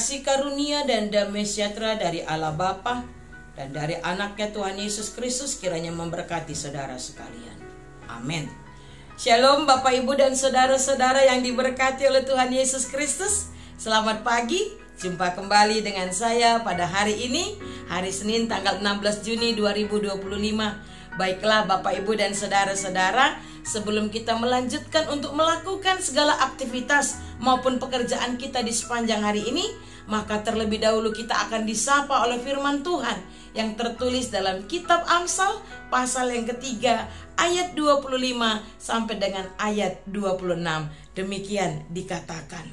kasih karunia dan damai sejahtera dari Allah Bapa dan dari anaknya Tuhan Yesus Kristus kiranya memberkati saudara sekalian. Amin. Shalom Bapak Ibu dan saudara-saudara yang diberkati oleh Tuhan Yesus Kristus. Selamat pagi, jumpa kembali dengan saya pada hari ini, hari Senin tanggal 16 Juni 2025. Baiklah Bapak Ibu dan saudara-saudara, sebelum kita melanjutkan untuk melakukan segala aktivitas maupun pekerjaan kita di sepanjang hari ini, maka terlebih dahulu kita akan disapa oleh firman Tuhan yang tertulis dalam kitab Amsal pasal yang ketiga ayat 25 sampai dengan ayat 26. Demikian dikatakan,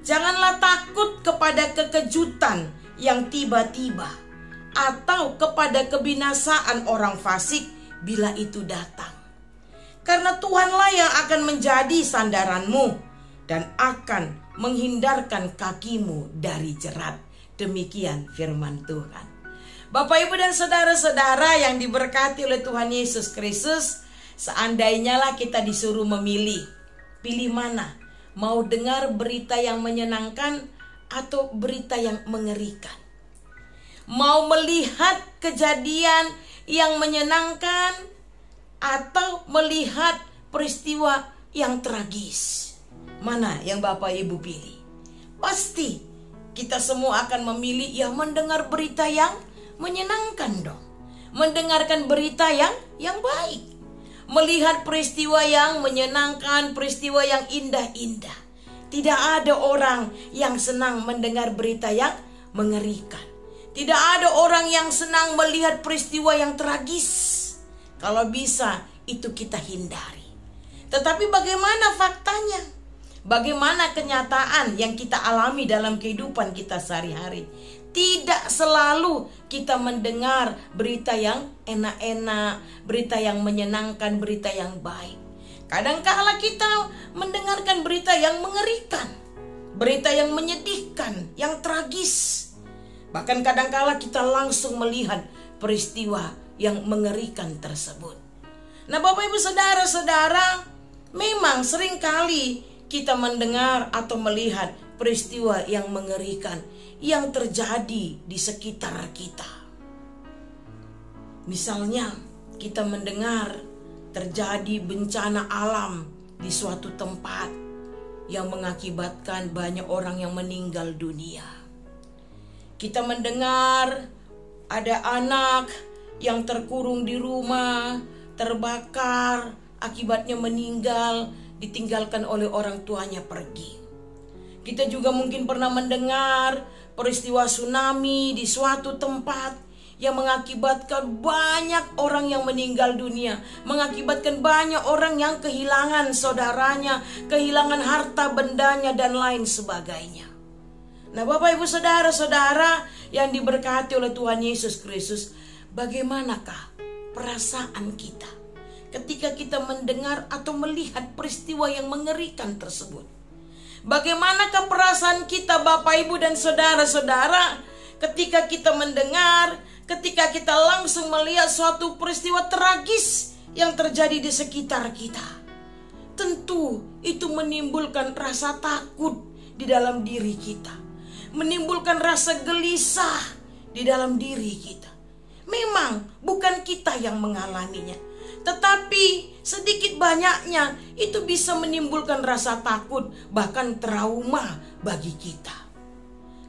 janganlah takut kepada kekejutan yang tiba-tiba atau kepada kebinasaan orang fasik bila itu datang. Karena Tuhanlah yang akan menjadi sandaranmu dan akan menghindarkan kakimu dari jerat. Demikian firman Tuhan. Bapak Ibu dan saudara-saudara yang diberkati oleh Tuhan Yesus Kristus, seandainya lah kita disuruh memilih, pilih mana? Mau dengar berita yang menyenangkan atau berita yang mengerikan? Mau melihat kejadian yang menyenangkan atau melihat peristiwa yang tragis? Mana yang Bapak Ibu pilih? Pasti kita semua akan memilih yang mendengar berita yang menyenangkan dong. Mendengarkan berita yang baik. Melihat peristiwa yang menyenangkan, peristiwa yang indah-indah. Tidak ada orang yang senang mendengar berita yang mengerikan. Tidak ada orang yang senang melihat peristiwa yang tragis. Kalau bisa itu kita hindari. Tetapi bagaimana faktanya? Bagaimana kenyataan yang kita alami dalam kehidupan kita sehari-hari? Tidak selalu kita mendengar berita yang enak-enak, berita yang menyenangkan, berita yang baik. Kadangkala kita mendengarkan berita yang mengerikan, berita yang menyedihkan, yang tragis. Bahkan kadangkala kita langsung melihat peristiwa yang mengerikan tersebut. Nah Bapak Ibu saudara-saudara, memang seringkali kita mendengar atau melihat peristiwa yang mengerikan yang terjadi di sekitar kita. Misalnya kita mendengar terjadi bencana alam di suatu tempat yang mengakibatkan banyak orang yang meninggal dunia. Kita mendengar ada anak yang terkurung di rumah, terbakar, akibatnya meninggal, ditinggalkan oleh orang tuanya pergi. Kita juga mungkin pernah mendengar peristiwa tsunami di suatu tempat yang mengakibatkan banyak orang yang meninggal dunia, mengakibatkan banyak orang yang kehilangan saudaranya, kehilangan harta bendanya dan lain sebagainya. Nah Bapak Ibu saudara-saudara yang diberkati oleh Tuhan Yesus Kristus, bagaimanakah perasaan kita ketika kita mendengar atau melihat peristiwa yang mengerikan tersebut? Bagaimanakah perasaan kita Bapak Ibu dan saudara-saudara ketika kita mendengar, ketika kita langsung melihat suatu peristiwa tragis yang terjadi di sekitar kita? Tentu itu menimbulkan rasa takut di dalam diri kita, menimbulkan rasa gelisah di dalam diri kita. Memang bukan kita yang mengalaminya, tetapi sedikit banyaknya itu bisa menimbulkan rasa takut, bahkan trauma bagi kita.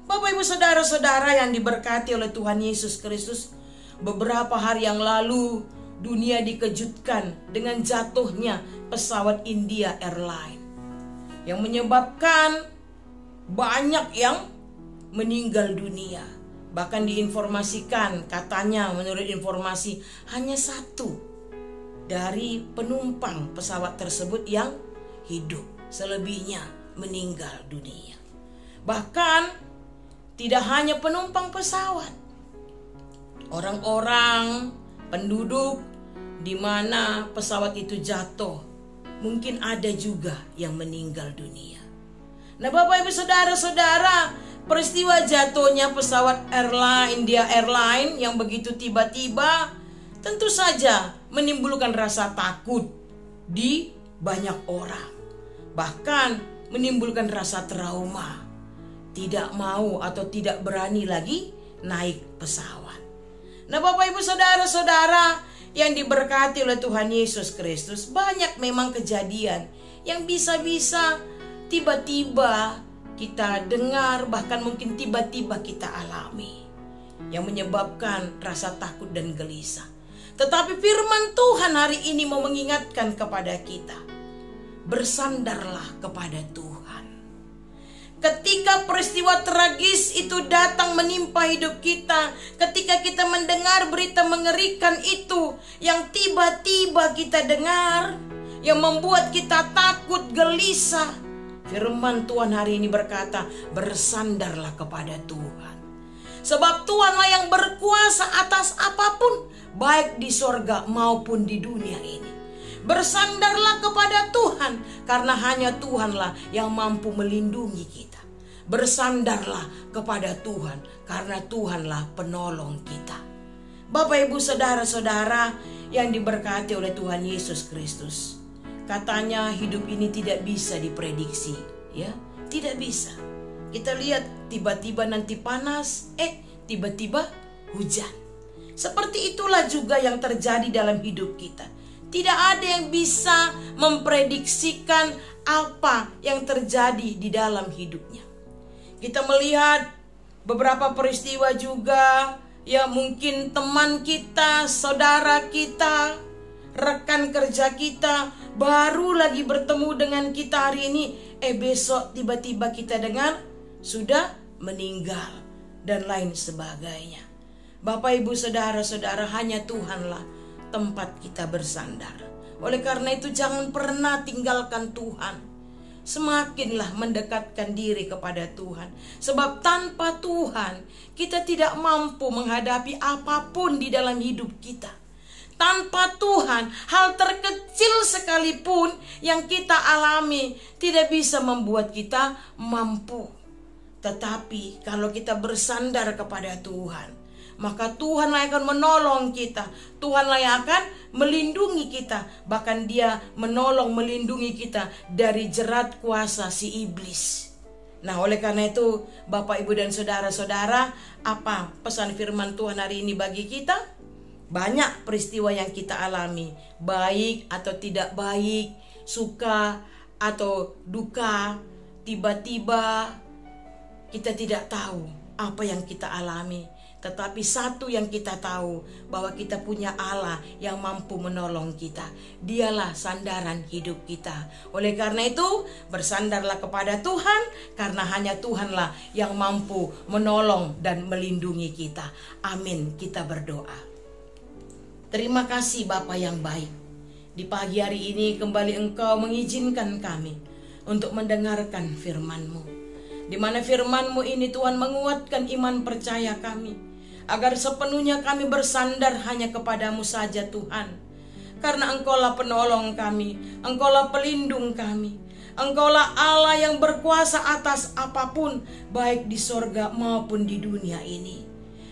Bapak Ibu saudara-saudara yang diberkati oleh Tuhan Yesus Kristus, beberapa hari yang lalu dunia dikejutkan dengan jatuhnya pesawat India Airlines yang menyebabkan banyak yang meninggal dunia. Bahkan diinformasikan, katanya menurut informasi hanya satu dari penumpang pesawat tersebut yang hidup, selebihnya meninggal dunia. Bahkan tidak hanya penumpang pesawat, orang-orang, penduduk di mana pesawat itu jatuh, mungkin ada juga yang meninggal dunia. Nah Bapak Ibu saudara-saudara, peristiwa jatuhnya pesawat India Airlines yang begitu tiba-tiba tentu saja menimbulkan rasa takut di banyak orang. Bahkan menimbulkan rasa trauma. tidak mau atau tidak berani lagi naik pesawat. Nah, Bapak Ibu Saudara-saudara yang diberkati oleh Tuhan Yesus Kristus, banyak memang kejadian yang bisa-bisa tiba-tiba kita dengar, bahkan mungkin tiba-tiba kita alami, yang menyebabkan rasa takut dan gelisah. Tetapi firman Tuhan hari ini mau mengingatkan kepada kita, bersandarlah kepada Tuhan. Ketika peristiwa tragis itu datang menimpa hidup kita, ketika kita mendengar berita mengerikan itu yang tiba-tiba kita dengar, yang membuat kita takut, gelisah, firman Tuhan hari ini berkata, bersandarlah kepada Tuhan. Sebab Tuhanlah yang berkuasa atas apapun, baik di sorga maupun di dunia ini. Bersandarlah kepada Tuhan, karena hanya Tuhanlah yang mampu melindungi kita. Bersandarlah kepada Tuhan, karena Tuhanlah penolong kita. Bapak Ibu Saudara-saudara yang diberkati oleh Tuhan Yesus Kristus, katanya hidup ini tidak bisa diprediksi, ya, tidak bisa. Kita lihat tiba-tiba nanti panas, tiba-tiba hujan. Seperti itulah juga yang terjadi dalam hidup kita. Tidak ada yang bisa memprediksikan apa yang terjadi di dalam hidupnya. Kita melihat beberapa peristiwa juga, ya mungkin teman kita, saudara kita, rekan kerja kita baru lagi bertemu dengan kita hari ini, besok tiba-tiba kita dengar sudah meninggal dan lain sebagainya. Bapak Ibu Saudara-saudara, hanya Tuhanlah tempat kita bersandar. Oleh karena itu jangan pernah tinggalkan Tuhan. Semakinlah mendekatkan diri kepada Tuhan. Sebab tanpa Tuhan kita tidak mampu menghadapi apapun di dalam hidup kita. Tanpa Tuhan, hal terkecil sekalipun yang kita alami tidak bisa membuat kita mampu. Tetapi kalau kita bersandar kepada Tuhan, maka Tuhanlah yang akan menolong kita. Tuhanlah yang akan melindungi kita. Bahkan Dia menolong, melindungi kita dari jerat kuasa si iblis. Nah, oleh karena itu Bapak, Ibu, dan saudara-saudara, apa pesan firman Tuhan hari ini bagi kita? Banyak peristiwa yang kita alami, baik atau tidak baik, suka atau duka. Tiba-tiba kita tidak tahu apa yang kita alami. Tetapi satu yang kita tahu, bahwa kita punya Allah yang mampu menolong kita. Dialah sandaran hidup kita. Oleh karena itu, bersandarlah kepada Tuhan, karena hanya Tuhanlah yang mampu menolong dan melindungi kita. Amin. Kita berdoa. Terima kasih Bapa yang baik. Di pagi hari ini kembali Engkau mengizinkan kami untuk mendengarkan firman-Mu. Di mana firman-Mu ini Tuhan menguatkan iman percaya kami, agar sepenuhnya kami bersandar hanya kepadamu saja Tuhan. Karena Engkaulah penolong kami, Engkaulah pelindung kami, Engkaulah Allah yang berkuasa atas apapun, baik di sorga maupun di dunia ini.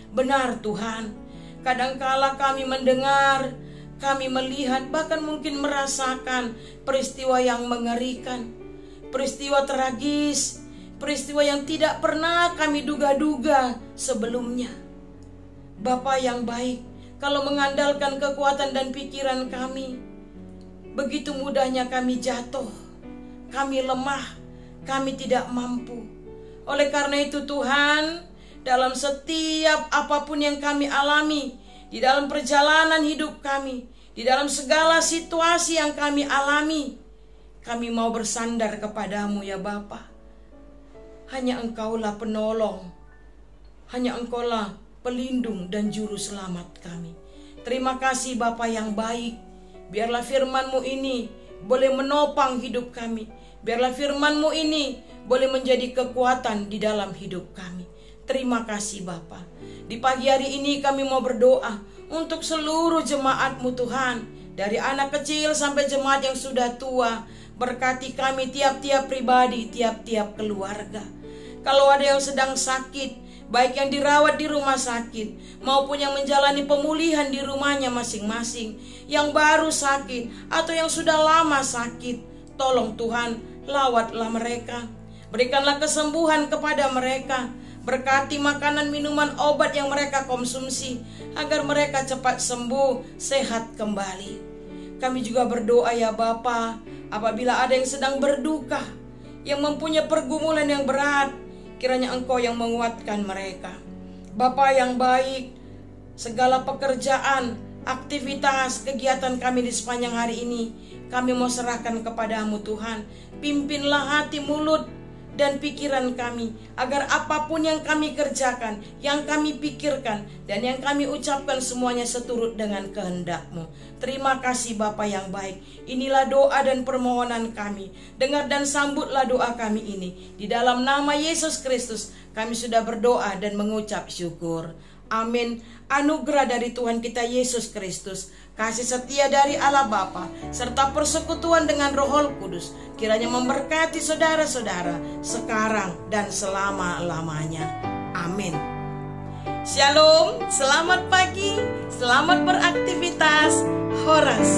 Benar Tuhan, kadangkala kami mendengar, kami melihat, bahkan mungkin merasakan peristiwa yang mengerikan, peristiwa tragis, peristiwa yang tidak pernah kami duga-duga sebelumnya. Bapa yang baik, kalau mengandalkan kekuatan dan pikiran kami, begitu mudahnya kami jatuh, kami lemah, kami tidak mampu. Oleh karena itu Tuhan, dalam setiap apapun yang kami alami, di dalam perjalanan hidup kami, di dalam segala situasi yang kami alami, kami mau bersandar kepadamu ya Bapa. Hanya Engkaulah penolong, hanya Engkaulah pelindung dan juru selamat kami. Terima kasih Bapa yang baik. Biarlah firman-Mu ini boleh menopang hidup kami. Biarlah firman-Mu ini boleh menjadi kekuatan di dalam hidup kami. Terima kasih Bapa. Di pagi hari ini kami mau berdoa untuk seluruh jemaat-Mu Tuhan. Dari anak kecil sampai jemaat yang sudah tua. Berkati kami tiap-tiap pribadi, tiap-tiap keluarga. Kalau ada yang sedang sakit, baik yang dirawat di rumah sakit maupun yang menjalani pemulihan di rumahnya masing-masing, yang baru sakit atau yang sudah lama sakit, tolong Tuhan lawatlah mereka. Berikanlah kesembuhan kepada mereka. Berkati makanan, minuman, obat yang mereka konsumsi, agar mereka cepat sembuh, sehat kembali. Kami juga berdoa ya Bapa, apabila ada yang sedang berduka, yang mempunyai pergumulan yang berat, kiranya Engkau yang menguatkan mereka. Bapa yang baik, segala pekerjaan, aktivitas, kegiatan kami di sepanjang hari ini, kami mau serahkan kepadamu Tuhan. Pimpinlah hati, mulut, dan pikiran kami, agar apapun yang kami kerjakan, yang kami pikirkan, dan yang kami ucapkan semuanya seturut dengan kehendak-Mu. Terima kasih Bapa yang baik. Inilah doa dan permohonan kami. Dengar dan sambutlah doa kami ini. Di dalam nama Yesus Kristus kami sudah berdoa dan mengucap syukur. Amin. Anugerah dari Tuhan kita Yesus Kristus, kasih setia dari Allah Bapa, serta persekutuan dengan Roh Kudus, kiranya memberkati saudara-saudara sekarang dan selama-lamanya. Amin. Shalom, selamat pagi, selamat beraktivitas. Horas.